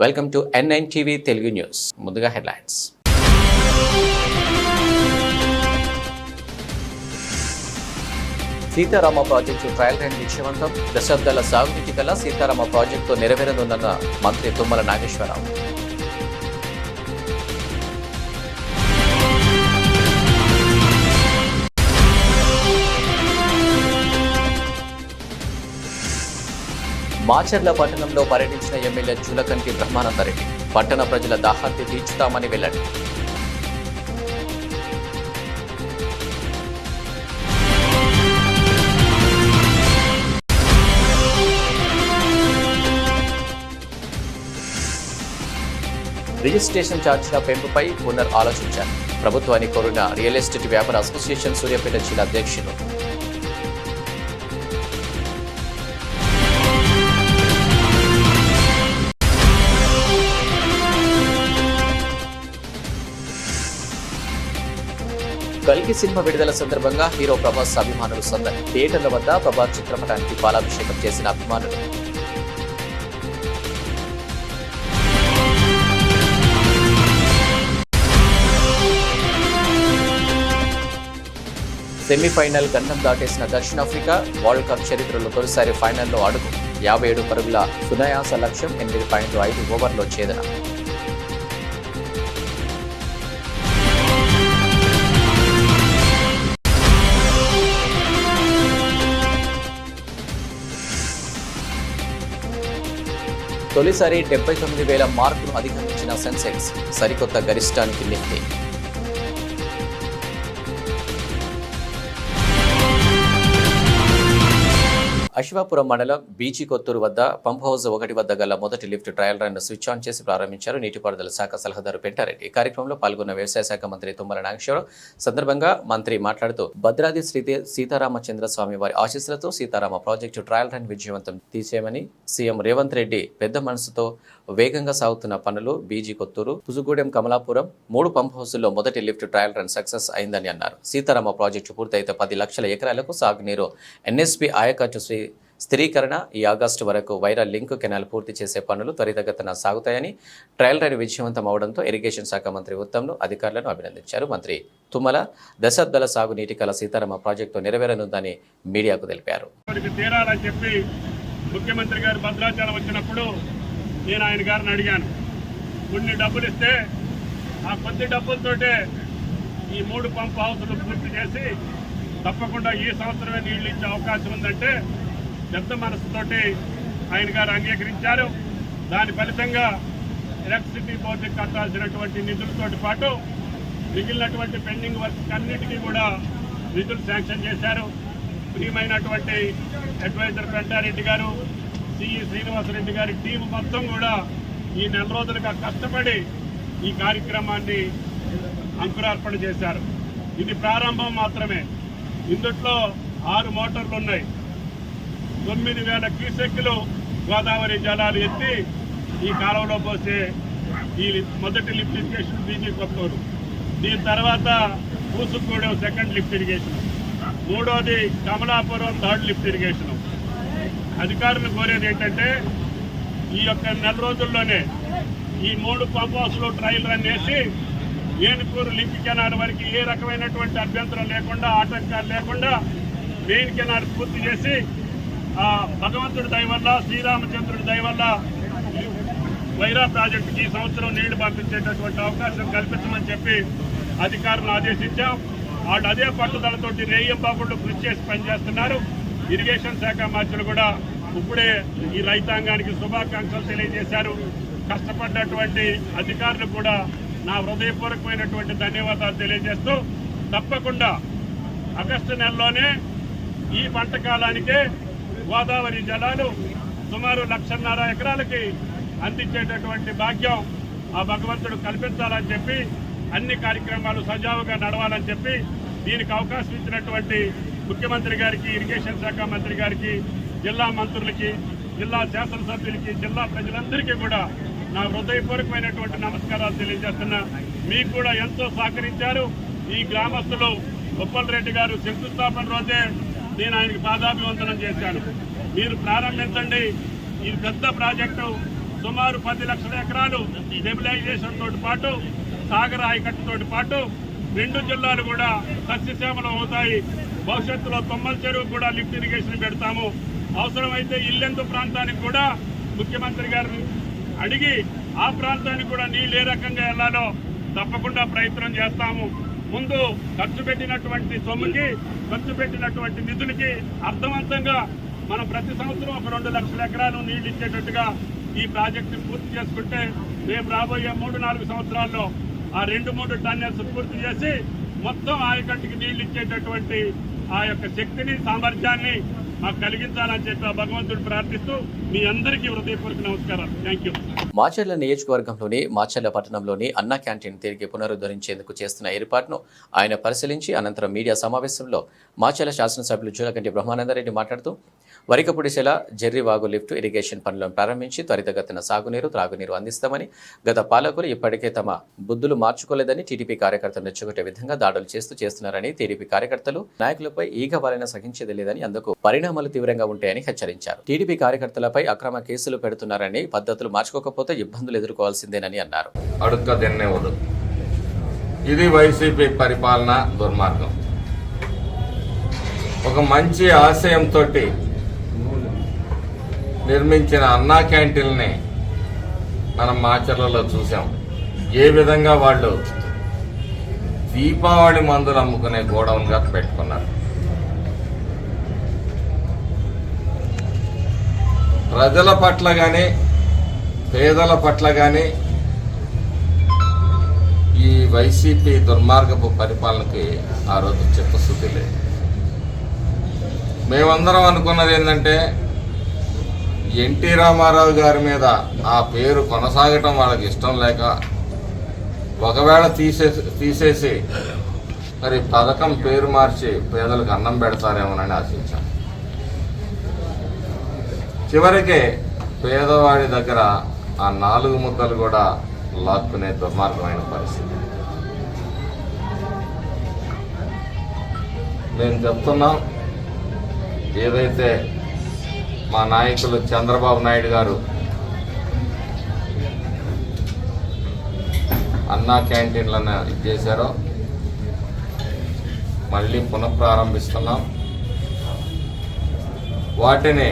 Welcome to N9 TV Telugu news. ముందుగా headlines. Sitarama project trial run విజయవంతం. దశాబ్దాల సాగునీటి గల సీతారామ ప్రాజెక్టు నెరవేరనున్న మంత్రి తుమ్మల నాగేశ్వరరావు. మాచర్ల పట్టణంలో పర్యటించిన ఎమ్మెల్యే జూలకంటి బ్రహ్మానందరెడ్డి పట్టణ ప్రజల దాహార్తి తీర్చుతామని వెల్లడి. రిజిస్ట్రేషన్ ఛార్జీల పెంపుపై పునర్ ఆలోచించారు. ప్రభుత్వాన్ని కోరిన రియల్ ఎస్టేట్ వ్యాపార అసోసియేషన్ సూర్యాపేట జిల్లా అధ్యక్షులు. కల్కి సినిమా విడుదల సందర్భంగా హీరో ప్రభాస్ అభిమానులు సందడి. థియేటర్ల వద్ద ప్రభాస్ చిత్రపటానికి పాలాభిషేకం చేసిన అభిమానులు. సెమీఫైనల్ గండం దాటేసిన దక్షిణాఫ్రికా. వరల్డ్ కప్ చరిత్రలో తొలిసారి ఫైనల్లో అడుగు. 57 పరుగుల సునాయాస లక్ష్యం. 8.5 ఓవర్లో ఛేదన. తొలిసారి 79,000 మార్కులు అధిగమించిన సెన్సెక్స్. సరికొత్త గరిష్టానికి నిఫ్టీ. అశ్వాపురం మండలం బీజీ కొత్తూరు వద్ద పంప్ హౌస్ 1 వద్ద గల మొదటి lift trial run switch on చేసి ప్రారంభించారు నీటిపారుదల శాఖ సలహాదారు పెంటారెడ్డి. ఈ కార్యక్రమంలో పాల్గొన్న వ్యవసాయ శాఖ మంత్రి తుమ్మల నాగేశ్వరరావు. సందర్భంగా మంత్రి మాట్లాడుతూ భద్రాద్రి శ్రీ సీతారామచంద్ర స్వామి వారి ఆశీస్సులతో సీతారామ ప్రాజెక్టు ట్రయల్ రన్ విజయవంతం తీసేయమని సీఎం రేవంత్ రెడ్డి పెద్ద మనసుతో వేగంగా సాగుతున్న పనులు బీజీ కొత్తూరు, పుజుగూడెం, కమలాపురం 3 పంప్ హౌసుల్లో మొదటి లిఫ్ట్ ట్రయల్ రన్ సక్సెస్ అయిందని అన్నారు. సీతారామ ప్రాజెక్టు పూర్తయితే 10 లక్షల ఎకరాలకు సాగునీరు ఎన్ఎస్పీ ఆయకట్టు స్థిరీకరణ. ఈ ఆగస్టు వరకు వైరా లింక్ కెనాల్ పూర్తి చేసే పనులు త్వరితగతిన సాగుతాయని, ట్రయల్ రన్ విజయవంతం అవడంతో ఇరిగేషన్ శాఖ మంత్రి ఉత్తమ్ను అధికారులను అభినందించారు. మంత్రి తుమ్మల దశాబ్దాల సాగునీటి కల సీతారామ ప్రాజెక్టు నెరవేరనుందని మీడియాకు తెలిపారు. ముఖ్యమంత్రి గారు భద్రాచలం వచ్చినప్పుడు నేను ఆయన గారిని అడిగాను, కొన్ని డబ్బులు ఇస్తే ఆ కొద్ది డబ్బులతోటే ఈ 3 పంప్ హౌసులు పూర్తి చేసి తప్పకుండా ఈ సంవత్సరమే నీళ్లు ఇచ్చే అవకాశం ఉందంటే పెద్ద మనసుతోటి ఆయన గారు అంగీకరించారు. దాని ఫలితంగా ఎలక్ట్రిసిటీ బోర్డుకి కట్టాల్సినటువంటి నిధులతో పాటు మిగిలినటువంటి పెండింగ్ వర్క్స్ అన్నిటికీ కూడా నిధులు శాంక్షన్ చేశారు. ప్రియమైనటువంటి అడ్వైజర్ పెంటారెడ్డి గారు, సిఈ శ్రీనివాసరెడ్డి గారి టీం మొత్తం కూడా ఈ నెల రోజులుగా కష్టపడి ఈ కార్యక్రమాన్ని అంకురార్పణ చేశారు. ఇది ప్రారంభం మాత్రమే. ఇందుట్లో 6 మోటార్లు ఉన్నాయి. 9,000 క్యూసెక్కులు గోదావరి జలాలు ఎత్తి ఈ కాలంలో పోసే ఈ మొదటి లిఫ్ట్ ఇరిగేషన్ బీజీ కొత్తూరు. దీని తర్వాత పూసుగూడెం సెకండ్ లిఫ్ట్ ఇరిగేషన్, 3వది కమలాపురం 3rd లిఫ్ట్ ఇరిగేషన్. అధికారులు కోరేది ఏంటంటే ఈ యొక్క నెల రోజుల్లోనే ఈ 3 పంప్ హౌస్లో ట్రయల్ రన్ చేసి ఏనుకూరు లింక్ కెనాల్ వరకు ఏ రకమైనటువంటి అభ్యంతరం లేకుండా, ఆటంకాలు లేకుండా మెయిన్ కెనాల్ పూర్తి చేసి భగవంతుడి దయ వల్ల, శ్రీరామచంద్రుడి దయ వల్ల వైరా ప్రాజెక్టుకి ఈ సంవత్సరం నీళ్లు పంపించేటటువంటి అవకాశం కల్పించమని చెప్పి అధికారులను ఆదేశించాం. వాళ్ళు అదే పట్టుదలతోటి రేయంబాబుళ్ళు కృషి చేసి పనిచేస్తున్నారు. ఇరిగేషన్ శాఖ మంత్రులు కూడా ఇప్పుడే ఈ రైతాంగానికి శుభాకాంక్షలు తెలియజేశారు. కష్టపడ్డటువంటి అధికారులు కూడా నా హృదయపూర్వకమైనటువంటి ధన్యవాదాలు తెలియజేస్తూ, తప్పకుండా ఆగస్టు నెలలోనే ఈ పంట కాలానికే గోదావరి జలాలు సుమారు 1,50,000 ఎకరాలకి అందించేటటువంటి భాగ్యం ఆ భగవంతుడు కల్పించాలని చెప్పి, అన్ని కార్యక్రమాలు సజావుగా నడవాలని చెప్పి దీనికి అవకాశం ఇచ్చినటువంటి ముఖ్యమంత్రి గారికి, ఇరిగేషన్ శాఖ మంత్రి గారికి, జిల్లా మంత్రులకి, జిల్లా శాసనసభ్యులకి, జిల్లా ప్రజలందరికీ కూడా నా హృదయపూర్వకమైనటువంటి నమస్కారాలు తెలియజేస్తున్నా. మీకు కూడా ఎంతో సహకరించారు. ఈ గ్రామస్తులు ఉప్పల్ రెడ్డి గారు శంకుస్థాపన రోజే నేను ఆయనకి పాదాభివందనం చేశాను. మీరు ప్రారంభించండి, ఇది పెద్ద ప్రాజెక్టు, సుమారు 10 లక్షల ఎకరాలు స్టెబిలైజేషన్ తోటి పాటు సాగర్ ఆయకట్టుతోటి పాటు 2 జిల్లాలు కూడా సస్యశ్యామలం అవుతాయి. భవిష్యత్తులో తొమ్మల చెరువు కూడా లిఫ్ట్ ఇరిగేషన్ పెడతాము. అవసరమైతే ఇల్లెందు ప్రాంతానికి కూడా ముఖ్యమంత్రి గారిని అడిగి ఆ ప్రాంతానికి కూడా నీళ్ళు ఏ రకంగా వెళ్లాలో తప్పకుండా ప్రయత్నం చేస్తాము. ముందు ఖర్చు పెట్టినటువంటి సొమ్ముకి, ఖర్చు పెట్టినటువంటి నిధులకి అర్థవంతంగా మనం ప్రతి సంవత్సరం ఒక 2 లక్షల ఎకరాలు నీళ్లు ఇచ్చేటట్టుగా ఈ ప్రాజెక్టు పూర్తి చేసుకుంటే రేపు రాబోయే 3-4 సంవత్సరాల్లో ఆ 2-3 టన్నెల్స్ పూర్తి చేసి మొత్తం ఆయకట్టుకి నీళ్లు ఇచ్చేటటువంటి ఆ యొక్క శక్తిని, సామర్థ్యాన్ని మాకు కలిగించాలని చెప్పి భగవంతుడు ప్రార్థిస్తూ మీ అందరికీ హృదయపూర్వక నమస్కారం. Thank you. మాచర్ల నియోజకవర్గంలోని మాచర్ల పట్టణంలోని అన్నా క్యాంటీన్ తిరిగి పునరుద్ధరించేందుకు చేస్తున్న ఏర్పాటును ఆయన పరిశీలించి అనంతరం మీడియా సమావేశంలో మాచర్ల శాసనసభ్యులు జూలకంటి బ్రహ్మానందరెడ్డి మాట్లాడుతూ వరికపుడిశెల జెర్రివాగు లిఫ్ట్ ఇరిగేషన్ పనులను ప్రారంభించి త్వరితగతిన సాగునీరు, త్రాగునీరు అందిస్తామని, గత పాలకులు ఇప్పటికే తమ బుద్ధులు మార్చుకోలేదని టీడీపీ కార్యకర్తలు రెచ్చగొట్టే విధంగా దాడులు చేస్తున్నారని, టీడీపీ కార్యకర్తలు నాయకులపై ఈగ వాలైనా సహించేది లేదని, అందుకు పరిణామాలు తీవ్రంగా ఉంటాయని హెచ్చరించారు. టీడీపీ కార్యకర్తలపై అక్రమ కేసులు పెడుతున్నారని, పద్ధతులు మార్చుకోకపోతే ఇబ్బందులు ఎదుర్కోవాల్సిందేనని అన్నారు. ఇది వైసీపీ పరిపాలన దుర్మార్గం. ఒక మంచి ఆశయంతో నిర్మించిన అన్నా క్యాంటీన్ని మనం మాచర్లలో చూసాం. ఏ విధంగా వాళ్ళు దీపావళి మందులు అమ్ముకునే గోడౌన్గా పెట్టుకున్నారు. ప్రజల పట్ల కానీ, పేదల పట్ల కానీ ఈ వైసీపీ దుర్మార్గపు పరిపాలనకి ఆ రోజు చిత్తశుద్ధి లేదు. మేమందరం అనుకున్నది ఏంటంటే ఎన్టీ రామారావు గారి మీద ఆ పేరు కొనసాగటం వాళ్ళకి ఇష్టం లేక ఒకవేళ తీసేసి మరి పథకం పేరు మార్చి పేదలకు అన్నం పెడతారేమోనని ఆశించాం. చివరికి పేదవాడి దగ్గర ఆ 4 ముద్దలు కూడా లాక్కునే దుర్మార్గమైన పరిస్థితి. మేము చెప్తున్నాం, ఏదైతే మా నాయకులు చంద్రబాబు నాయుడు గారు అన్నా క్యాంటీన్లను ఇచ్చేశారో మళ్ళీ పునఃప్రారంభిస్తున్నాం. వాటిని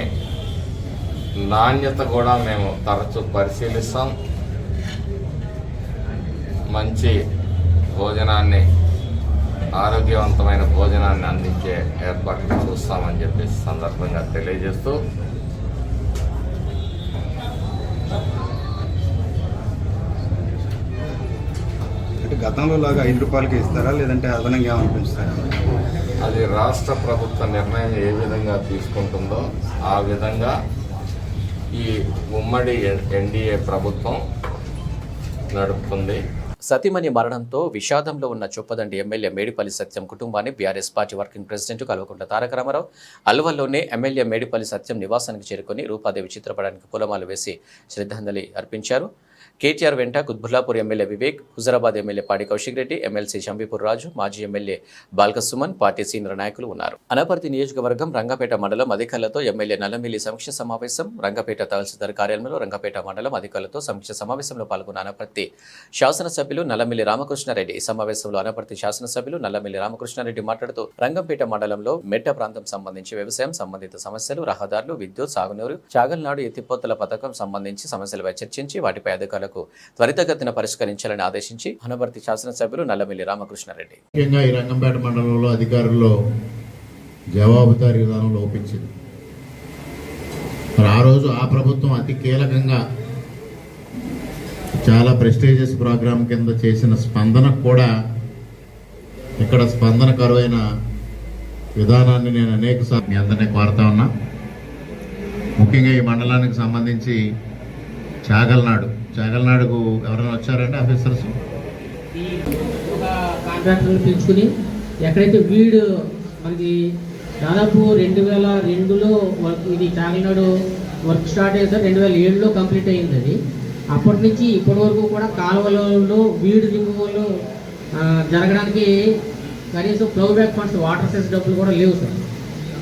నాణ్యత కూడా మేము తరచూ పరిశీలిస్తాం. మంచి భోజనాన్ని, ఆరోగ్యవంతమైన భోజనాన్ని అందించే ఏర్పాట్లు చూస్తామని చెప్పేసి సందర్భంగా తెలియజేస్తూ, గతంలో లాగా 5 రూపాయలకి ఇస్తారా, లేదంటే అదనంగా ఏమైనా పెంచుతారా? అది రాష్ట్ర ప్రభుత్వ నిర్ణయం ఏ విధంగా తీసుకుంటుందో ఆ విధంగా ఈ ఉమ్మడి ఎన్డీఏ ప్రభుత్వం నడుపుతుంది. సతీమణి మరణంతో విషాదంలో ఉన్న చొప్పదండి ఎమ్మెల్యే మేడిపల్లి సత్యం కుటుంబాన్ని BRS party working president Kalvakuntla Taraka Rama Rao అల్వల్లోనే ఎమ్మెల్యే మేడిపల్లి సత్యం నివాసానికి చేరుకుని రూపాదేవి చిత్రపటానికి పూలమాల వేసి శ్రద్ధాంజలి అర్పించారు. కేటీఆర్ వెంట కుత్బుల్లాపూర్ ఎమ్మెల్యే వివేక్, హుజరాబాద్ ఎమ్మెల్యే పాడి కౌశిక్ రెడ్డి, ఎమ్మెల్సీ శంబీపూర్ రాజు, మాజీ ఎమ్మెల్యే బాల్కసుమన్, పార్టీ సీనియర్ నాయకులు ఉన్నారు. అనపర్తి నియోజకవర్గం రంగపేట మండలం అధికారులతో ఎమ్మెల్యే నల్లమిల్లి సమీక్ష సమావేశం. రంగపేట తహసీల్దార్ కార్యాలయంలో రంగపేట మండలం అధికారులతో సమీక్ష సమావేశంలో పాల్గొన్న అనపర్తి శాసనసభ్యులు నల్లమిల్లి రామకృష్ణారెడ్డి. ఈ సమావేశంలో అనపర్తి శాసనసభ్యులు నల్లమిల్లి రామకృష్ణారెడ్డి మాట్లాడుతూ రంగంపేట మండలంలో మెట్ట ప్రాంతం సంబంధించి వ్యవసాయం సంబంధిత సమస్యలు, రహదారులు, విద్యుత్, సాగునీరు, చాగల్నాడు ఎత్తిపోతల పథకం సంబంధించి సమస్యలపై చర్చించి వాటిపై అధికారులకు త్వరితగతిన పరిష్కరించాలని ఆదేశించి అనపర్తి శాసనసభ్యులు నల్లమిల్లి రామకృష్ణారెడ్డి. ముఖ్యంగా ఈ రంగంపేట మండలంలో అధికారుల్లో జవాబుదారీ విధానం లోపించింది. మరి ఆ రోజు ఆ ప్రభుత్వం అతి కీలకంగా చాలా ప్రెస్టీజియస్ ప్రోగ్రాం కింద చేసిన స్పందనకు కూడా ఇక్కడ స్పందన కరువైన విధానాన్ని నేను అనేకసార్లు మీ అందరినీ కోరుతా ఉన్నా. ముఖ్యంగా ఈ మండలానికి సంబంధించి చాగల్నాడుకు ఎవరైనా వచ్చారంటే ఆఫీసర్స్ ఒక కాంట్రాక్టర్ని పిలుచుకుని ఎక్కడైతే వీడు మనకి దాదాపు 2002లో ఇది చాగల్నాడు వర్క్ స్టార్ట్ అయ్యింది సార్. 2007లో కంప్లీట్ అయ్యింది అది. అప్పటి నుంచి ఇప్పటి వరకు కూడా కాలువలలో వీడు రిమూవల్ జరగడానికి కనీసం flow back funds, water cess డబ్బులు కూడా లేవు సార్.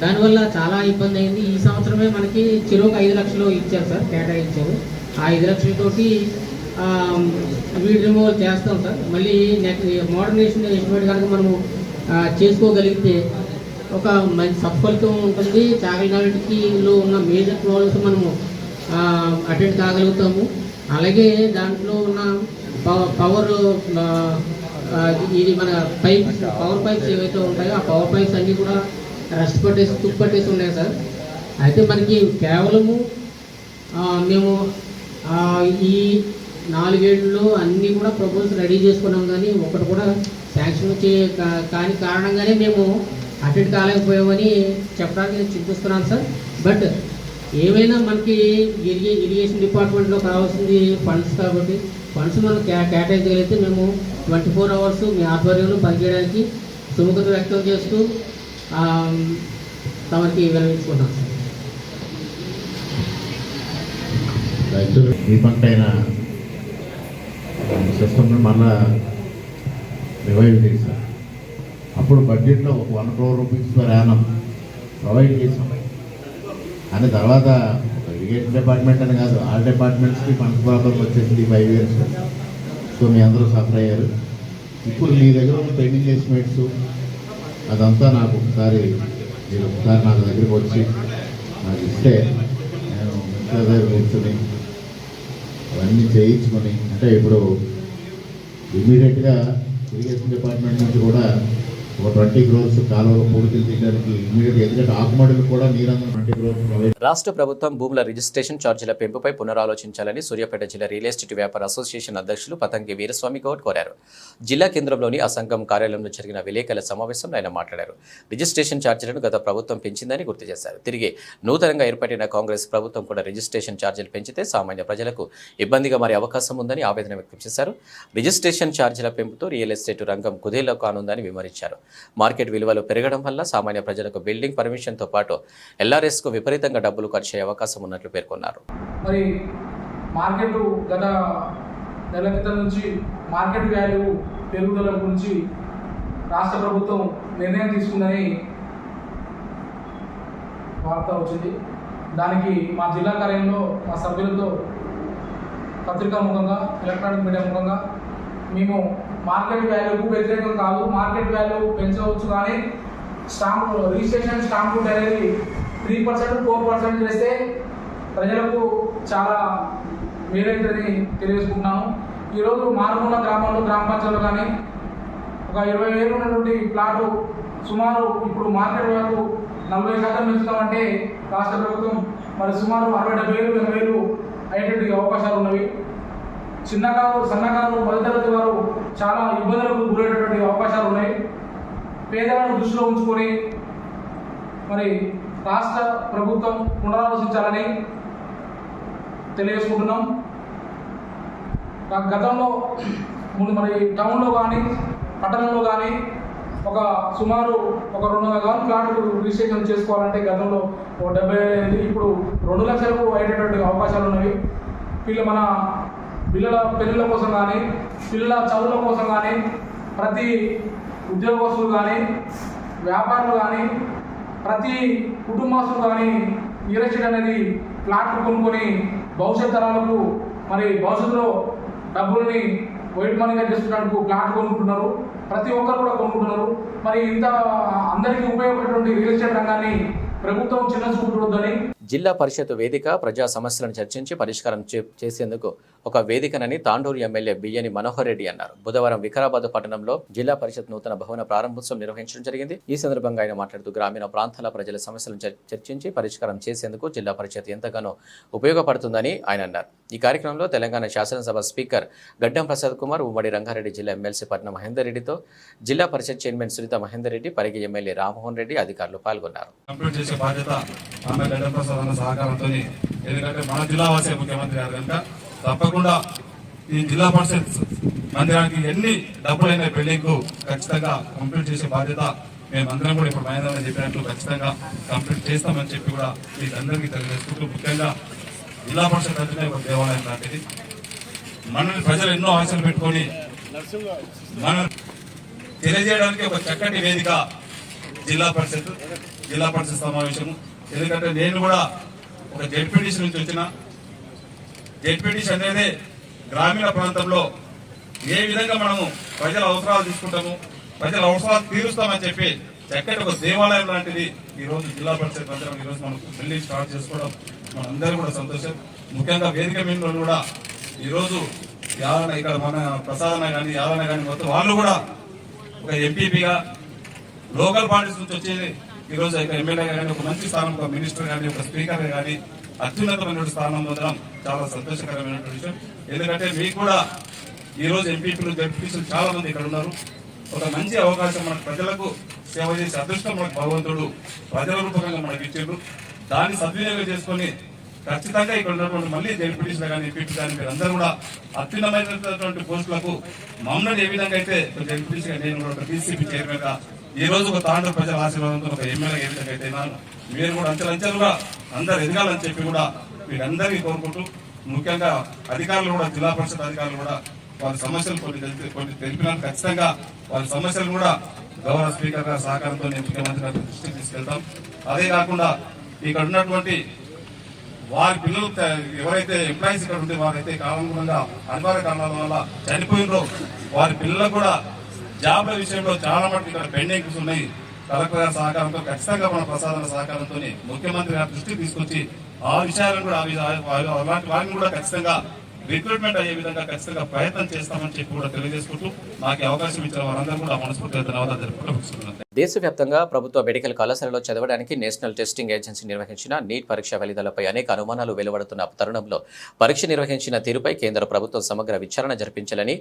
దానివల్ల చాలా ఇబ్బంది అయింది. ఈ సంవత్సరమే మనకి చెరువుకు 5 లక్షలు ఇచ్చారు సార్, కేటాయించారు. ఆ 5 లక్షలతోటి వీడ్ రిమూవల్ చేస్తాం సార్. మళ్ళీ నెక్స్ట్ మోడర్నైజేషన్ ఎస్టిమేట్ కనుక మనము చేసుకోగలిగితే ఒక మంచి సత్ఫలితం ఉంటుంది. చాగలనాటిలో ఉన్న మేజర్ ప్రాబ్లమ్స్ మనము అటెండ్ కాగలుగుతాము. అలాగే దాంట్లో ఉన్న పవర్ ఇది మన పవర్ పైప్స్ ఏవైతే ఉంటాయో ఆ పవర్ పైప్స్ అన్నీ కూడా రస్ట్ పట్టేసి తుప్పట్టేసి ఉన్నాయి సార్. అయితే మనకి కేవలము మేము ఈ 4 ఏళ్ళలో అన్నీ కూడా ప్రపోజల్స్ రెడీ చేసుకున్నాం, కానీ ఒకటి కూడా శాంక్షన్ కాని కారణంగానే మేము అటెండ్ కాలేకపోయామని చెప్పడానికి నేను చింతిస్తున్నాను సార్. బట్ ఏమైనా మనకి ఇరిగేషన్ డిపార్ట్మెంట్లో కావాల్సింది ఫండ్స్, కాబట్టి ఫండ్స్ మనం కేటాయించగలిగితే మేము 24 అవర్స్ మీ ఆధ్వర్యంలో పనిచేయడానికి సుముఖత వ్యక్తం చేస్తూ తమకి విరమించుకుంటాం సార్. యాక్చువల్లీ ఈ పంట అయిన సిస్టమ్ని మళ్ళా రివైవ్ చేశాం. అప్పుడు బడ్జెట్లో ఒక 1 crore rupees per annum provide చేసాం. అని తర్వాత ఇరిగేషన్ డిపార్ట్మెంట్ అని కాదు, ఆల్ డిపార్ట్మెంట్స్కి ఫండ్స్ ప్రాబ్లం వచ్చేసింది 5 years. సో మీ అందరూ సఫర్ అయ్యారు. ఇప్పుడు మీ దగ్గర ఉన్న పెండింగ్ ఎస్టిమేట్స్ అదంతా నాకు ఒకసారి నా దగ్గరికి వచ్చి నాకు ఇస్తే నేను మిగతా దగ్గర కూర్చొని అవన్నీ చేయించుకొని, అంటే ఇప్పుడు ఇమీడియట్గా ఇరిగేషన్ డిపార్ట్మెంట్ నుంచి కూడా ఒక 20 crores కాలువలో పూడికలు తీయడానికి ఇమీడియట్గా, ఎందుకంటే ఆకుమడులు కూడా నీరందరూ 20 crores ప్రొవైడ్. రాష్ట్ర ప్రభుత్వం భూముల రిజిస్ట్రేషన్ ఛార్జీల పెంపుపై పునరాలోచించాలని సూర్యాపేట జిల్లా రియల్ ఎస్టేట్ వ్యాపార అసోసియేషన్ అధ్యక్షులు పతంగి వీరస్వామి గౌడ్ కోరారు. జిల్లా కేంద్రంలోని ఆ సంఘం కార్యాలయంలో జరిగిన విలేకరుల సమావేశంలో ఆయన మాట్లాడారు. రిజిస్ట్రేషన్ ఛార్జీలను గత ప్రభుత్వం పెంచిందని గుర్తు చేశారు. తిరిగి నూతనంగా ఏర్పడిన కాంగ్రెస్ ప్రభుత్వం కూడా రిజిస్ట్రేషన్ ఛార్జీలు పెంచితే సామాన్య ప్రజలకు ఇబ్బందిగా మారే అవకాశం ఉందని ఆవేదన వ్యక్తం చేశారు. రిజిస్ట్రేషన్ ఛార్జీల పెంపుతో రియల్ ఎస్టేట్ రంగం కుదేలో కానుందని వివరించారు. మార్కెట్ విలువలు పెరగడం వల్ల సామాన్య ప్రజలకు బిల్డింగ్ పర్మిషన్తో పాటు ఎల్ఆర్ఎస్కు విపరీతంగా డబ్బులు ఖర్చు అయ్యే అవకాశం ఉన్నట్లు పేర్కొన్నారు. మరి మార్కెట్ గత నెల క్రితం నుంచి మార్కెట్ వాల్యూ పెరుగుదల గురించి రాష్ట్ర ప్రభుత్వం నిర్ణయం తీసుకుందని వార్త వచ్చింది. దానికి మా జిల్లా కార్యాలయంలో మా సభ్యులతో పత్రికా ముఖంగా, ఎలక్ట్రానిక్ మీడియా ముఖంగా మేము మార్కెట్ వాల్యూకు వ్యతిరేకం కాదు, మార్కెట్ వాల్యూ పెంచవచ్చు, కానీ రిజిస్ట్రేషన్ స్టాంప్ డ్యూటీ అనేది 3%, 4% చేస్తే ప్రజలకు చాలా మేలైతుందని తెలియజేసుకుంటున్నాము. ఈరోజు మారుమూల గ్రామాల్లో, గ్రామ పంచాయతీలో కానీ ఒక 20,000 ఉన్నటువంటి ప్లాటు సుమారు ఇప్పుడు మార్కెట్ వాల్యూ 40% పెంచుతామంటే రాష్ట్ర ప్రభుత్వం మరి సుమారు 60,000, 70,000 అయ్యేటువంటి అవకాశాలు ఉన్నవి. చిన్నకారు, సన్నకారు, మధ్యతరగతి వారు చాలా ఇబ్బందులకు గురయ్యేటువంటి అవకాశాలు ఉన్నాయి. పేదలను దృష్టిలో ఉంచుకొని మరి రాష్ట్ర ప్రభుత్వం పునరాలోచించాలని తెలియజేసుకుంటున్నాం. గతంలో మరి టౌన్లో కానీ పట్టణంలో కానీ సుమారు ఒక 200,000 ఫ్లాట్లు రిజిస్ట్రేషన్ చేసుకోవాలంటే గతంలో 70,000, ఇప్పుడు 2 లక్షలకు అయ్యేటటువంటి అవకాశాలు ఉన్నవి. మన పిల్లల పెళ్ళిళ్ళ కోసం కానీ, పిల్లల చదువుల కోసం కానీ, ప్రతి ఉద్యోగస్తులు కానీ, వ్యాపారులు కానీ, ప్రతి కుటుంబస్తులు కానీ రియల్ ఎస్టేట్ అనేది ఫ్లాట్లు కొనుక్కొని భవిష్యత్ తరాలకు మరి భవిష్యత్తులో డబ్బుల్ని వైట్ మనీగా చేసుకోవడానికి ఫ్లాట్ కొనుక్కుంటున్నారు. ప్రతి ఒక్కరు కూడా కొనుక్కుంటున్నారు. మరి ఇంత అందరికీ ఉపయోగపడేటువంటి రియల్ ఎస్టేట్ రంగాన్ని ప్రభుత్వం చిన్న చూపు చూడొద్దని. జిల్లా పరిషత్ వేదిక ప్రజా సమస్యలను చర్చించి పరిష్కారం చేసేందుకు ఒక వేదికనని తాండూరు ఎమ్మెల్యే బియ్యని మనోహర్ రెడ్డి అన్నారు. బుధవారం వికారాబాద్ పట్టణంలో జిల్లా పరిషత్ నూతన భవన ప్రారంభోత్సవం నిర్వహించడం జరిగింది. ఈ సందర్భంగా ఆయన మాట్లాడుతూ గ్రామీణ ప్రాంతాల ప్రజల సమస్యలను చర్చించి పరిష్కారం చేసేందుకు జిల్లా పరిషత్ ఎంతగానో ఉపయోగపడుతుందని ఆయన అన్నారు. ఈ కార్యక్రమంలో తెలంగాణ శాసనసభ స్పీకర్ గడ్డం ప్రసాద్ కుమార్, ఉమ్మడి రంగారెడ్డి జిల్లా ఎమ్మెల్సీ పట్నం మహేందర్ రెడ్డితో జిల్లా పరిషత్ చైర్మన్ సునీత మహేందర్ రెడ్డి, పరిగి ఎమ్మెల్యే రామ్మోహన్ రెడ్డి అధికారులు పాల్గొన్నారు. సహకారంతో, ఎందుకంటే మన జిల్లా వాసే ముఖ్యమంత్రి గారు కనుక తప్పకుండా ఈ జిల్లా పరిషత్ మందిరానికి ఎన్ని డబ్బులైన బిల్డింగ్ ఖచ్చితంగా కంప్లీట్ చేసే బాధ్యత మేమందరం కూడా ఇప్పుడు మహేంద్ర చెప్పినట్లు ఖచ్చితంగా కంప్లీట్ చేస్తామని చెప్పి కూడా మీకు అందరికీ తెలియజేసుకుంటూ, ముఖ్యంగా జిల్లా పరిషత్ అంటేనే ఒక దేవాలయం లాంటిది. మనల్ని ప్రజలు ఎన్నో ఆశలు పెట్టుకొని మనం తెలియజేయడానికి ఒక చక్కటి వేదిక జిల్లా పరిషత్ సమావేశం. ఎందుకంటే నేను కూడా ఒక జెడ్పీటీసీ నుంచి వచ్చిన జెడ్పీటీసీ అనేది గ్రామీణ ప్రాంతంలో ఏ విధంగా మనము ప్రజల అవసరాలు తీసుకుంటాము, ప్రజల అవసరాలు తీరుస్తామని చెప్పి చక్కటి ఒక దేవాలయం లాంటిది ఈ రోజు జిల్లా పరిషత్ మందిరం ఈ రోజు మనం బిల్డింగ్ స్టార్ట్ చేసుకోవడం మనందరూ కూడా సంతోషం. ముఖ్యంగా వేదిక మీద కూడా ఈ రోజు యాదన ఇక్కడ మన ప్రసాదన కానీ యాదన కానీ మొత్తం వాళ్ళు కూడా ఒక ఎంపీపీగా లోకల్ పార్టీస్ నుంచి వచ్చి ఈ రోజు ఎమ్మెల్యేగా కానీ ఒక మంచి స్థానం, ఒక మినిస్టర్ కానీ ఒక స్పీకర్ కానీ అత్యున్నతమైన స్థానం పొందడం చాలా సంతోషకరమైన విషయం. ఎందుకంటే మీకు కూడా ఈ రోజు ఎంపీపీలు జడ్పీసీలు చాలా మంది ఇక్కడ ఉన్నారు. ఒక మంచి అవకాశం మన ప్రజలకు సేవ చేసే అదృష్టం మనకు భగవంతుడు ప్రజల రూపకంగా మనకి ఇచ్చారు. దాన్ని సద్వినియోగం చేసుకొని ఖచ్చితంగా ఇక్కడ ఉన్నటువంటి మళ్ళీ జడ్పీటీసీలు కానీ ఎంపీపీ కానీ మీరందరూ కూడా అత్యున్నతమైనటువంటి పోస్టులకు మమ్మల్ని ఏ విధంగా అయితే జడ్పీటీసీగా నేను ఒక డీసీపీ చైర్మన్ గా ఈ రోజు ఒక తాండ్ర ప్రజల ఆశీర్వాదంతో ఒక ఎమ్మెల్యే ఏ విధంగా అయితే మీరు కూడా అంచెలంచెలుగా అందరు ఎదగాలని చెప్పి కూడా మీరందరికీ కోరుకుంటూ, ముఖ్యంగా అధికారులు కూడా జిల్లా పరిషత్ అధికారులు కూడా వారి సమస్యలు కొన్ని తెలిపినారు. ఖచ్చితంగా వారి సమస్యలు కూడా గౌరవ స్పీకర్ గారి సహకారంతో ముఖ్యమంత్రి గారి దృష్టికి తీసుకెళ్తాం. అదే కాకుండా ఇక్కడ ఉన్నటువంటి వారి పిల్లలు ఎవరైతే ఎంప్లాయీస్ ఇక్కడ ఉంటే వారైతే కాలానుగుణంగా అనివార్య కారణాల వల్ల చనిపోయినరో వారి పిల్లలకు కూడా జాబ్ల విషయంలో చాలా మటుకు ఇక్కడ పెండింగ్స్ ఉన్నాయి. కలెక్టర్ గారి సహకారంతో ఖచ్చితంగా మన ప్రసాదన సహకారంతో ముఖ్యమంత్రి గారి దృష్టికి తీసుకొచ్చి ఆ విషయాలను కూడా అలాంటి వారిని కూడా ఖచ్చితంగా రిక్రూట్మెంట్ అయ్యే విధంగా ఖచ్చితంగా ప్రయత్నం చేస్తామని చెప్పి కూడా తెలియజేసుకుంటూ నాకు అవకాశం ఇచ్చిన వారందరూ కూడా మనస్ఫూర్తిగా ధన్యవాదాలు తెలుపుకుంటున్నాను. దేశవ్యాప్తంగా ప్రభుత్వ మెడికల్ కళాశాలలో చదవడానికి నేషనల్ టెస్టింగ్ ఏజెన్సీ నిర్వహించిన నీట్ పరీక్ష ఫలితాలపై అనేక అనుమానాలు వెలువడుతున్న తరుణంలో పరీక్ష నిర్వహించిన తీరుపై కేంద్ర ప్రభుత్వం సమగ్ర విచారణ జరిపించాలని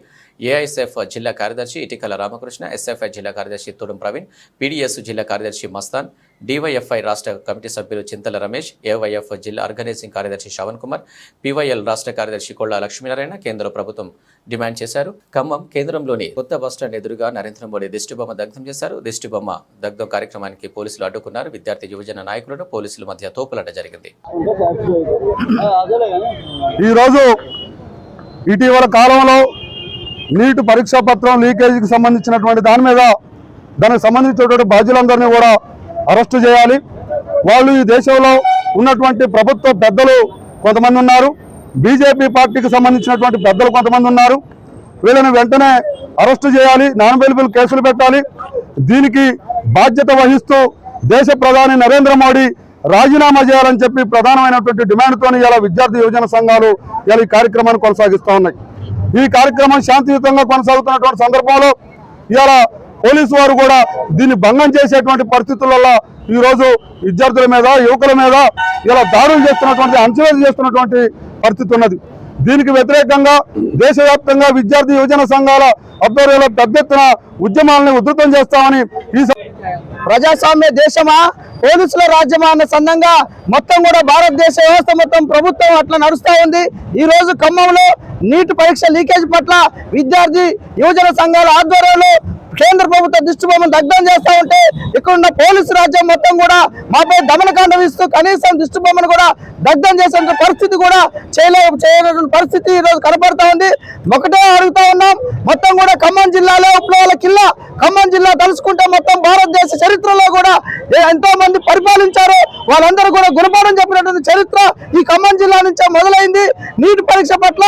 ఏఐఎస్ఎఫ్ జిల్లా కార్యదర్శి ఇటికల రామకృష్ణ, ఎస్ఎఫ్ఐ జిల్లా కార్యదర్శి తుడుం ప్రవీణ్, పీడీఎస్ జిల్లా కార్యదర్శి మస్తాన్, డివైఎఫ్ఐ రాష్ట్ర కమిటీ సభ్యులు చింతల రమేష్, ఏవైఎఫ్ జిల్లా ఆర్గనైజింగ్ కార్యదర్శి శ్రవణ్ కుమార్, పీవైఎల్ రాష్ట్ర కార్యదర్శి కొల్లా లక్ష్మీనారాయణ కేంద్ర ప్రభుత్వం డిమాండ్ చేశారు. ఖమ్మం కేంద్రంలోని కొత్త బస్టాండ్ ఎదురుగా నరేంద్ర మోడీ దిష్టిబొమ్మ దగ్ధం చేశారు. దిష్టిబొమ్మ దగ్ధం కార్యక్రమానికి పోలీసులు అడ్డుకున్నారు. విద్యార్థి యువజన నాయకులను పోలీసుల మధ్య తోపులాట జరిగింది. ఈరోజు ఇటీవల కాలంలో నీట్ పరీక్షా పత్రం లీకేజీకి సంబంధించినటువంటి దానికి సంబంధించినటువంటి బాధ్యులందరినీ కూడా అరెస్టు చేయాలి. వాళ్ళు ఈ దేశంలో ఉన్నటువంటి ప్రభుత్వ పెద్దలు కొంతమంది ఉన్నారు, బీజేపీ పార్టీకి సంబంధించినటువంటి పెద్దలు కొంతమంది ఉన్నారు. వీళ్ళని వెంటనే అరెస్టు చేయాలి, నాన్ బెయిలబుల్ కేసులు పెట్టాలి. దీనికి బాధ్యత వహిస్తూ దేశ ప్రధాని నరేంద్ర మోడీ రాజీనామా చేయాలని చెప్పి ప్రధానమైనటువంటి డిమాండ్తో ఇలా విద్యార్థి యువజన సంఘాలు ఇలా ఈ కార్యక్రమాన్ని కొనసాగిస్తూ ఉన్నాయి. ఈ కార్యక్రమం శాంతియుతంగా కొనసాగుతున్నటువంటి సందర్భంలో ఇవాళ పోలీసు వారు కూడా దీన్ని భంగం చేసేటువంటి పరిస్థితులలో ఈరోజు విద్యార్థుల మీద, యువకుల మీద ఇలా దాడులు చేస్తున్నటువంటి, అంచవేలు చేస్తున్నటువంటి పరిస్థితి ఉన్నది. దీనికి వ్యతిరేకంగా దేశవ్యాప్తంగా విద్యార్థి యువజన సంఘాల ఆధ్వర్యంలో పెద్ద ఎత్తున ఉద్యమాలను ఉధృతం చేస్తామని ఈ ప్రజాస్వామ్య దేశమా పోలీసుల రాజ్యమా అన్న సందంగా మొత్తం కూడా భారతదేశ వ్యవస్థ మొత్తం ప్రభుత్వం అట్లా నడుస్తూ ఉంది. ఈ రోజు ఖమ్మంలో నీట్ పరీక్ష లీకేజ్ పట్ల విద్యార్థి యువజన సంఘాల ఆధ్వర్యంలో కేంద్ర ప్రభుత్వ దిష్టిబొమ్మను దగ్ధం చేస్తా ఉంటే ఇక్కడ ఉన్న పోలీసు రాజ్యం మొత్తం కూడా మాపై దమనకాండం ఇస్తూ కనీసం దిష్టిబొమ్మను కూడా దగ్ధం చేసే పరిస్థితి కూడా చేయలేని పరిస్థితి ఈ రోజు కనపడతా ఉంది. ఒకటే అడుగుతా ఉన్నాం, మొత్తం కూడా ఖమ్మం జిల్లాలో విప్లవాల కిల్లా ఖమ్మం జిల్లా తలుచుకుంటే మొత్తం భారతదేశ చరిత్రలో కూడా ఎంతో మంది పరిపాలించారు, వాళ్ళందరూ కూడా గుణపాఠం చెప్పినటువంటి చరిత్ర ఈ ఖమ్మం జిల్లా నుంచే మొదలైంది. నీటి పరీక్ష పట్ల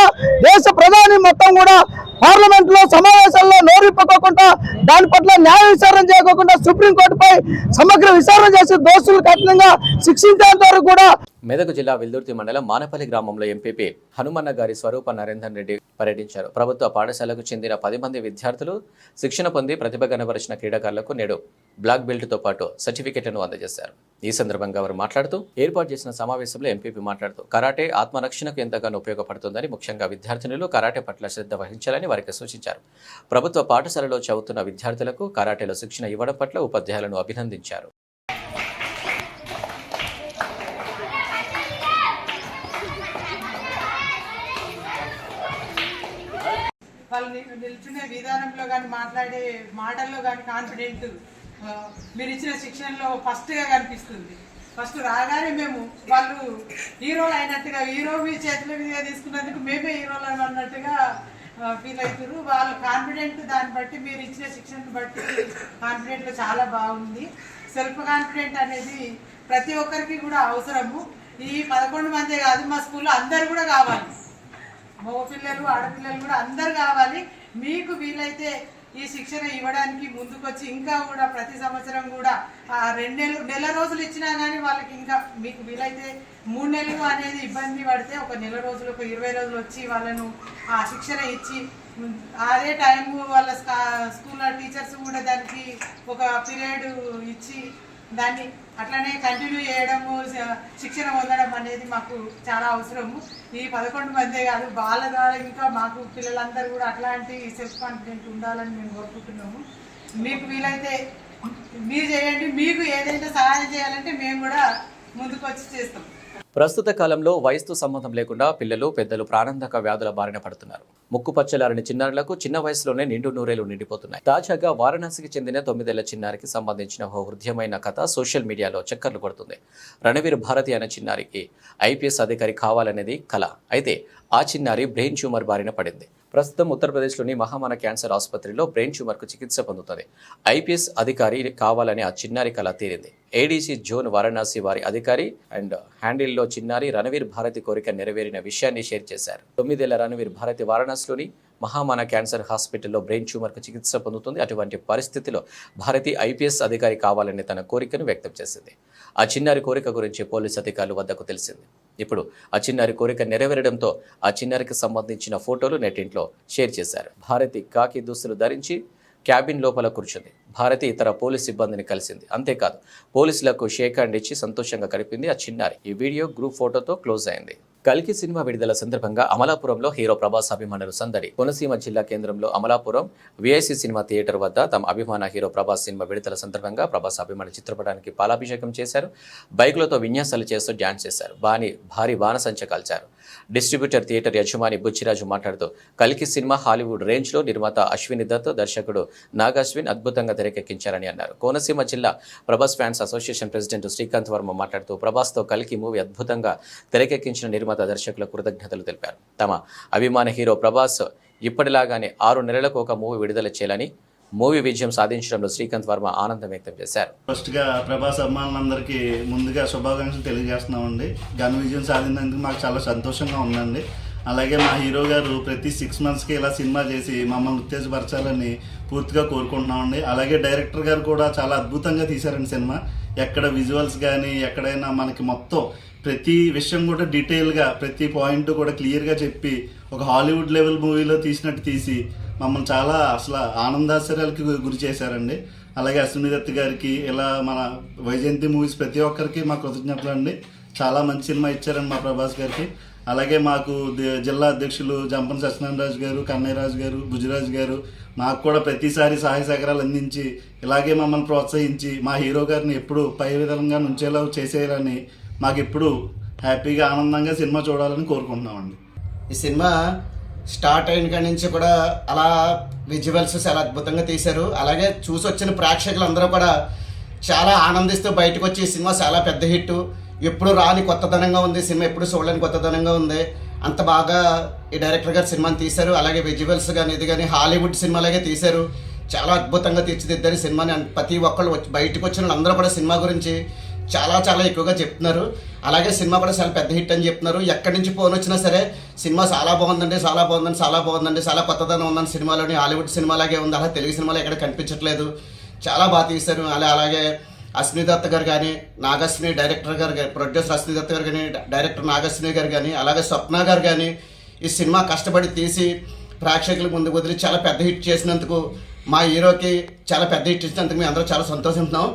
దేశ ప్రధాని మొత్తం కూడా పార్లమెంట్ లో సమావేశాల్లో నోరిప్పకోకుండా దాని పట్ల న్యాయ విచారణ చేయకోకుండా సుప్రీంకోర్టుపై సమగ్ర విచారణ చేసి దోషులు కఠినంగా శిక్షించేంత వరకు కూడా. మెదక్ జిల్లా విల్దుర్తి మండలం మానపల్లి గ్రామంలో ఎంపీపీ హనుమన్న గారి స్వరూప నరేందర్ రెడ్డి పర్యటించారు. ప్రభుత్వ పాఠశాలకు చెందిన 10 మంది విద్యార్థులు శిక్షణ పొంది ప్రతిభ కనబరిచిన క్రీడాకారులకు నేడు బ్లాక్ బెల్ట్తో పాటు సర్టిఫికెట్లను అందజేశారు. ఈ సందర్భంగా వారు మాట్లాడుతూ ఏర్పాటు చేసిన సమావేశంలో ఎంపీపీ మాట్లాడుతూ కరాటే ఆత్మరక్షణకు ఎంతగానో ఉపయోగపడుతుందని, ముఖ్యంగా విద్యార్థినులు కరాటే పట్ల శ్రద్ధ వహించాలని వారికి సూచించారు. ప్రభుత్వ పాఠశాలలో చదువుతున్న విద్యార్థులకు కరాటేలో శిక్షణ ఇవ్వడం పట్ల ఉపాధ్యాయులను అభినందించారు. వాళ్ళు నిల్చునే విధానంలో కానీ మాట్లాడే మాటల్లో కానీ కాన్ఫిడెంట్ మీరు ఇచ్చిన శిక్షణలో ఫస్ట్గా కనిపిస్తుంది. ఫస్ట్ రాగానే మేము వాళ్ళు హీరోలు అయినట్టుగా, హీరో మీ చేతుల మీద తీసుకున్నందుకు మేమే హీరోలు అన్నట్టుగా ఫీల్ అవుతారు. వాళ్ళు కాన్ఫిడెంట్ దాన్ని బట్టి మీరు ఇచ్చిన శిక్షణను బట్టి కాన్ఫిడెంట్లో చాలా బాగుంది. సెల్ఫ్ కాన్ఫిడెంట్ అనేది ప్రతి ఒక్కరికి కూడా అవసరము. ఈ 11 మందే కాదు, మా స్కూల్లో అందరు కూడా కావాలి. మగపిల్లలు ఆడపిల్లలు కూడా అందరు కావాలి. మీకు వీలైతే ఈ శిక్షణ ఇవ్వడానికి ముందుకొచ్చి ఇంకా కూడా ప్రతి సంవత్సరం కూడా 2 నెల రోజులు ఇచ్చినా కానీ వాళ్ళకి ఇంకా మీకు వీలైతే 3 నెలలు అనేది ఇబ్బంది పడితే ఒక నెల రోజులు, ఒక 20 రోజులు వచ్చి వాళ్ళను ఆ శిక్షణ ఇచ్చి అదే టైం వాళ్ళ స్కూల్లో టీచర్స్ కూడా దానికి ఒక పీరియడ్ ఇచ్చి దాన్ని అట్లనే కంటిన్యూ చేయడము, శిక్షణ పొందడం అనేది మాకు చాలా అవసరము. ఈ 11 మందే కాదు, వాళ్ళ ద్వారా ఇంకా మాకు పిల్లలందరూ కూడా అట్లాంటి సెల్ఫ్ కాన్ఫిడెంట్ ఉండాలని మేము కోరుకుంటున్నాము. మీకు వీలైతే మీరు చేయండి, మీకు ఏదైనా సహాయం చేయాలంటే మేము కూడా ముందుకు వచ్చి చేస్తాం. ప్రస్తుత కాలంలో వయసుతో సంబంధం లేకుండా పిల్లలు పెద్దలు ప్రాణాంతక వ్యాధుల బారిన పడుతున్నారు. ముక్కుపచ్చలారని చిన్నారులకు చిన్న వయసులోనే నిండు నూరేళ్లు నిండిపోతున్నాయి. తాజాగా వారణాసికి చెందిన 9 ఏళ్ల చిన్నారికి సంబంధించిన ఓ హృదయమైన కథ సోషల్ మీడియాలో చక్కర్లు కొడుతుంది. రణవీర్ భారతి అనే చిన్నారికి ఐపీఎస్ అధికారి కావాలనేది కల. అయితే ఆ చిన్నారి బ్రెయిన్ ట్యూమర్ బారిన పడింది. ప్రస్తుతం ఉత్తరప్రదేశ్లోని మహామాన క్యాన్సర్ ఆసుపత్రిలో బ్రెయిన్ ట్యూమర్కు చికిత్స పొందుతుంది. ఐపీఎస్ అధికారి కావాలని ఆ చిన్నారి కల తీరింది. ఏడీసీ జోన్ వారణాసి వారి అధికారి అండ్ హ్యాండిల్లో చిన్నారి రణవీర్ భారతి కోరిక నెరవేరిన విషయాన్ని షేర్ చేశారు. 9 ఏళ్ల రణవీర్ భారతి వారణాసిలోని మహామాన క్యాన్సర్ హాస్పిటల్లో బ్రెయిన్ ట్యూమర్కు చికిత్స పొందుతుంది. అటువంటి పరిస్థితిలో భారతి ఐపీఎస్ అధికారి కావాలని తన కోరికను వ్యక్తం చేసింది. ఆ చిన్నారి కోరిక గురించి పోలీసు అధికారుల వద్దకు తెలిసింది. ఇప్పుడు ఆ చిన్నారి కోరిక నెరవేరడంతో ఆ చిన్నారికి సంబంధించిన ఫోటోలు నెట్టింట్లో షేర్ చేశారు. భారతి కాకి దుస్తులు ధరించి క్యాబిన్ లోపల కూర్చుంది. భారతి ఇతర పోలీస్ సిబ్బందిని కలిసింది. అంతేకాదు పోలీసులకు షేక్ హ్యాండ్ ఇచ్చి సంతోషంగా గడిపింది ఆ చిన్నారి. ఈ వీడియో గ్రూప్ ఫోటోతో క్లోజ్ అయింది. కల్కి సినిమా విడుదల సందర్భంగా అమలాపురంలో హీరో ప్రభాస్ అభిమానులు సందడి. కోనసీమ జిల్లా కేంద్రంలో అమలాపురం విఐసి సినిమా థియేటర్ వద్ద తమ అభిమాన హీరో ప్రభాస్ సినిమా విడుదల సందర్భంగా ప్రభాస్ అభిమానుల చిత్రపటానికి పాలాభిషేకం చేశారు. బైకులతో విన్యాసాలు చేస్తూ డ్యాన్స్ చేశారు. భారీ బాణసంచ కాల్చారు. డిస్ట్రిబ్యూటర్ థియేటర్ యజమాని బుచ్చిరాజు మాట్లాడుతూ కల్కి సినిమా హాలీవుడ్ రేంజ్లో నిర్మాత అశ్విని దత్, దర్శకుడు నాగాశ్విన్ అద్భుతంగా తెరకెక్కించారని అన్నారు. కోనసీమ జిల్లా Prabhas fans association president Srikanth Varma మాట్లాడుతూ ప్రభాస్తో కల్కి మూవీ అద్భుతంగా తెరకెక్కించిన నిర్మాత దర్శకులకు కృతజ్ఞతలు తెలిపారు. తమ అభిమాన హీరో ప్రభాస్ ఇప్పటిలాగానే 6 నెలలకు ఒక మూవీ విడుదల చేయాలని మూవీ విజయం సాధించడంలో శ్రీకాంత్ వర్మ ఆనందం వ్యక్తం చేశారు. ఫస్ట్ గా ప్రభాస్ అభిమానులందరికీ ముందుగా శుభాకాంక్షలు తెలియజేస్తున్నామండి. ఘన విజయం సాధించినందుకు మాకు చాలా సంతోషంగా ఉందండి. అలాగే మా హీరో గారు ప్రతి 6 మంత్స్కి ఇలా సినిమా చేసి మమ్మల్ని ఉత్తేజపరచాలని పూర్తిగా కోరుకుంటున్నామండి. అలాగే డైరెక్టర్ గారు కూడా చాలా అద్భుతంగా తీశారండి సినిమా. ఎక్కడ విజువల్స్ కానీ ఎక్కడైనా మనకి మొత్తం ప్రతి విషయం కూడా డీటెయిల్గా ప్రతి పాయింట్ కూడా క్లియర్గా చెప్పి ఒక హాలీవుడ్ లెవెల్ మూవీలో తీసినట్టు తీసి మమ్మల్ని చాలా అసలు ఆనందాశ్చర్యాలకి గురి చేశారండి. అలాగే అశ్విని దత్ గారికి, ఇలా మన వైజయంతి మూవీస్ ప్రతి ఒక్కరికి మా కృతజ్ఞతలు అండి. చాలా మంచి సినిమా ఇచ్చారండి మా ప్రభాస్ గారికి. అలాగే మాకు జిల్లా అధ్యక్షులు జంపన సత్యనారాయణరాజు గారు, కన్నయ్యరాజు గారు, బుజ్జిరాజు గారు మాకు కూడా ప్రతిసారి సహాయ సహకారాలు అందించి ఇలాగే మమ్మల్ని ప్రోత్సహించి మా హీరో గారిని ఎప్పుడు పై విధంగా నుంచేలా చేసేయాలని మాకు ఎప్పుడు హ్యాపీగా ఆనందంగా సినిమా చూడాలని కోరుకుంటున్నామండి. ఈ సినిమా స్టార్ట్ అయిన కాడి నుంచి కూడా అలా విజువల్స్ చాలా అద్భుతంగా తీశారు. అలాగే చూసి వచ్చిన ప్రేక్షకులందరూ కూడా చాలా ఆనందిస్తూ బయటకు వచ్చి ఈ సినిమా చాలా పెద్ద హిట్, ఎప్పుడు రాని కొత్తదనంగా ఉంది, సినిమా ఎప్పుడు చూడలేని కొత్తదనంగా ఉంది. అంత బాగా ఈ డైరెక్టర్ గారు సినిమాని తీశారు. అలాగే విజువల్స్ కానీ ఇది కానీ హాలీవుడ్ సినిమాలాగే తీశారు. చాలా అద్భుతంగా తీర్చిదిద్దారు సినిమాని. ప్రతి ఒక్కళ్ళు బయటకు వచ్చిన వాళ్ళందరూ కూడా సినిమా గురించి చాలా చాలా ఎక్కువగా చెప్తున్నారు. అలాగే సినిమా కూడా చాలా పెద్ద హిట్ అని చెప్తున్నారు. ఎక్కడి నుంచి ఫోన్ వచ్చినా సరే సినిమా చాలా బాగుందండి, చాలా బాగుందండి, చాలా బాగుందండి, చాలా కొత్తదనం ఉందని సినిమాలోని. హాలీవుడ్ సినిమాలాగే ఉంది, అలా తెలుగు సినిమాలో ఎక్కడ కనిపించట్లేదు, చాలా బాగా తీశారు. అలాగే అశ్విని దత్ గారు కానీ, నాగశ్విని డైరెక్టర్ గారు కానీ, ప్రొడ్యూసర్ అశ్విని దత్ గారు కానీ, డైరెక్టర్ నాగశ్విని గారు కానీ, అలాగే స్వప్న గారు కానీ ఈ సినిమా కష్టపడి తీసి ప్రేక్షకుల ముందుకు వదిలి చాలా పెద్ద హిట్ చేసినందుకు, మా హీరోకి చాలా పెద్ద హిట్ ఇచ్చినందుకు మేము అందరూ చాలా సంతోషిస్తున్నాం.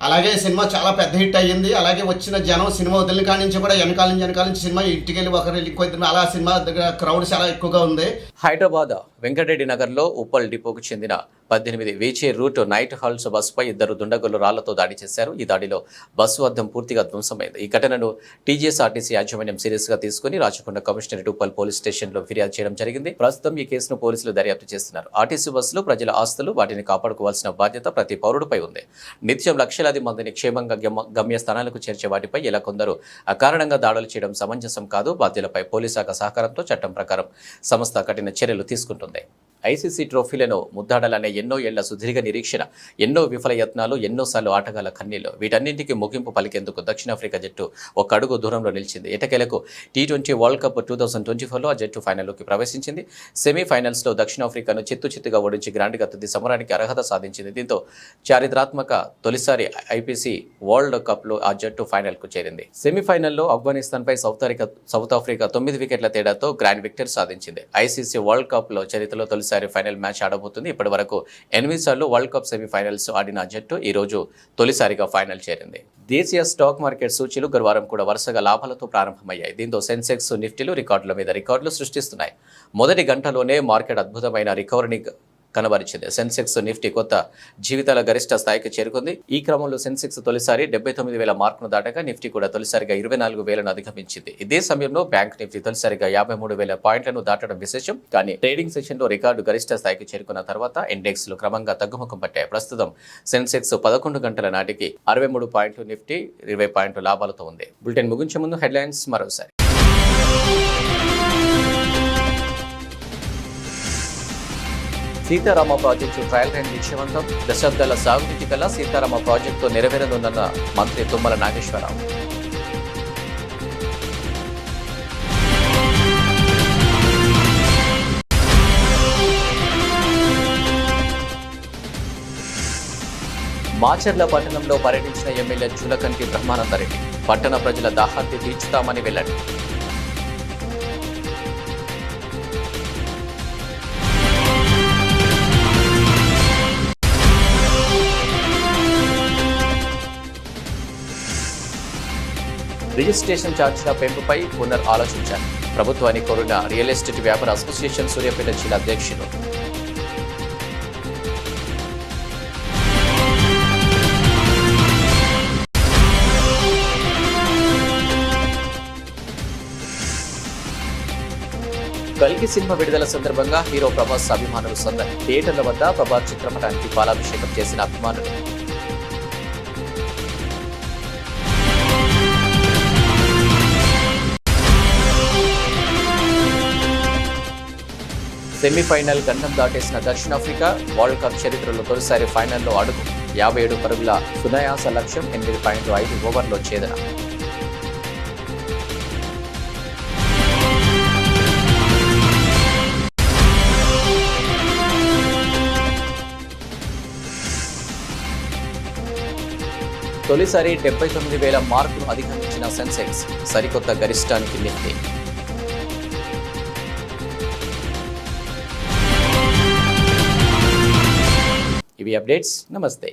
అలాగే సినిమా చాలా పెద్ద హిట్ అయ్యింది. అలాగే వచ్చిన జనం సినిమా వదిలిన కాడి నుంచి కూడా వెనకాల నుంచి సినిమా ఇంటికి వెళ్ళి ఒకరు ఇంకో ఇద్దరు అలా సినిమా దగ్గర క్రౌడ్ చాలా ఎక్కువగా ఉంది. హైదరాబాద్ వెంకటరెడ్డి నగర్లో ఉప్పల్ డిపోకు చెందిన 18 వీచే రూట్ నైట్ హాల్స్ బస్సుపై 2 దుండగులు రాళ్లతో దాడి చేశారు. ఈ దాడిలో బస్సు అద్దం పూర్తిగా ధ్వంసమైంది. ఈ ఘటనను టీజీఎస్ఆర్టీసీ యాజమాన్యం సీరియస్ గా తీసుకుని రాచకొండ కమిషనరేట్ ఉప్పల్ పోలీస్ స్టేషన్లో ఫిర్యాదు చేయడం జరిగింది. ప్రస్తుతం ఈ కేసును పోలీసులు దర్యాప్తు చేస్తున్నారు. ఆర్టీసీ బస్సులు ప్రజల ఆస్తులు, వాటిని కాపాడుకోవాల్సిన బాధ్యత ప్రతి పౌరుడిపై ఉంది. నిత్యం లక్షలాది మందిని క్షేమంగా గమ్యస్థానాలకు చేర్చే వాటిపై ఇలా కొందరు అకారణంగా దాడులు చేయడం సమంజసం కాదు. బాధ్యులపై పోలీస్ శాఖ సహకారంతో చట్టం ప్రకారం సంస్థ కఠిన చర్యలు తీసుకుంటుంది. ఐసీసీ ట్రోఫీలను ముద్దాడాలనే ఎన్నో ఏళ్ల సుదీర్ఘ నిరీక్షణ, ఎన్నో విఫల యత్నాలు, ఎన్నోసార్లు ఆటగాళ్ల కన్నీళ్లు, వీటన్నింటికీ ముగింపు పలికేందుకు దక్షిణాఫ్రికా జట్టు ఒక అడుగు దూరంలో నిలిచింది. ఎటకేలకు T20 వరల్డ్ కప్ 2024లో ఆ జట్టు ఫైనల్లోకి ప్రవేశించింది. సెమీఫైనల్స్లో దక్షిణాఫ్రికాను చిత్తుగా ఓడించి గ్రాండ్గా తుది సమరానికి అర్హత సాధించింది. దీంతో చారిత్రాత్మక తొలిసారి ఐపీసీ వరల్డ్ కప్లో ఆ జట్టు ఫైనల్కు చేరింది. సెమీఫైనల్లో ఆఫ్ఘనిస్తాన్పై సౌత్ ఆఫ్రికా 9 వికెట్ల తేడాతో గ్రాండ్ విక్టరీ సాధించింది. ఐసీసీ వరల్డ్ కప్లో చరిత్రలో తొలిసారి ఫైనల్ మ్యాచ్ ఆడబోతుంది. ఇప్పటి వరకు 8 సార్లు వరల్డ్ కప్ సెమీఫైనల్స్ ఆడిన జట్టు ఈ రోజు తొలిసారిగా ఫైనల్ చేరింది. దేశీయ స్టాక్ మార్కెట్ సూచీలు గురువారం కూడా వరుసగా లాభాలతో ప్రారంభమయ్యాయి. దీంతో సెన్సెక్స్, నిఫ్టీలు రికార్డుల మీద రికార్డులు సృష్టిస్తున్నాయి. మొదటి గంటలోనే మార్కెట్ అద్భుతమైన రికవరీని కనబరిచింది. సెన్సెక్స్, నిఫ్టీ కొత్త జీవితాల గరిష్ట స్థాయికి చేరుకుంది. ఈ క్రమంలో సెన్సెక్స్ తొలిసారి 79,000 మార్కును దాటగా నిఫ్టీ కూడా తొలిసారిగా 24,000ను అధిగమించింది. ఇదే సమయంలో బ్యాంక్ నిఫ్టీ తొలిసారిగా 53,000 పాయింట్లను దాటడం విశేషం. కానీ ట్రేడింగ్ సెషన్లో రికార్డు గరిష్ట స్థాయికి చేరుకున్న తర్వాత ఇండెక్స్లు క్రమంగా తగ్గుముఖం పట్టాయి. ప్రస్తుతం సెన్సెక్స్ 11 గంటల నాటికి 63 పాయింట్లు, నిఫ్టీ 20 పాయింట్లు లాభాలతో ఉంది. బులెటిన్ ముగించే ముందు హెడ్లైన్స్ మరోసారి. సీతారామ ప్రాజెక్టు ట్రయల్ రన్ విజయవంతం. దశాబ్దాల సాగునీటి కల్లా సీతారామ ప్రాజెక్టు నెరవేరనున్న మంత్రి తుమ్మల నాగేశ్వరరావు. మాచర్ల పట్టణంలో పర్యటించిన ఎమ్మెల్యే జులకంటి బ్రహ్మానందరెడ్డి పట్టణ ప్రజల దాహార్తి తీర్చుతామని వెల్లడి. రిజిస్ట్రేషన్ ఛార్జీల పెంపుపై ఆలోచించారు. ప్రభుత్వాన్ని కోరిన రియల్ ఎస్టేట్ వ్యాపార అసోసియేషన్ సూర్యాపేట జిల్లా అధ్యక్షులు. కల్కి సినిమా విడుదల సందర్భంగా హీరో ప్రభాస్ అభిమానులు సందడి. థియేటర్ల వద్ద ప్రభాస్ చిత్రపటానికి పాలాభిషేకం చేసిన అభిమానులు. సెమీఫైనల్ గండం దాటేసిన దక్షిణాఫ్రికా వరల్డ్ కప్ చరిత్రలో తొలిసారి ఫైనల్లో అడుగు. 57 పరుగుల సునాయాస లక్ష్యం, 8.5 ఓవర్లో ఛేదన. తొలిసారి 79,000 మార్కును అధిగమించిన సెన్సెక్స్, సరికొత్త గరిష్టానికి నిఫ్టీ. ఇవి అప్డేట్స్. నమస్తే.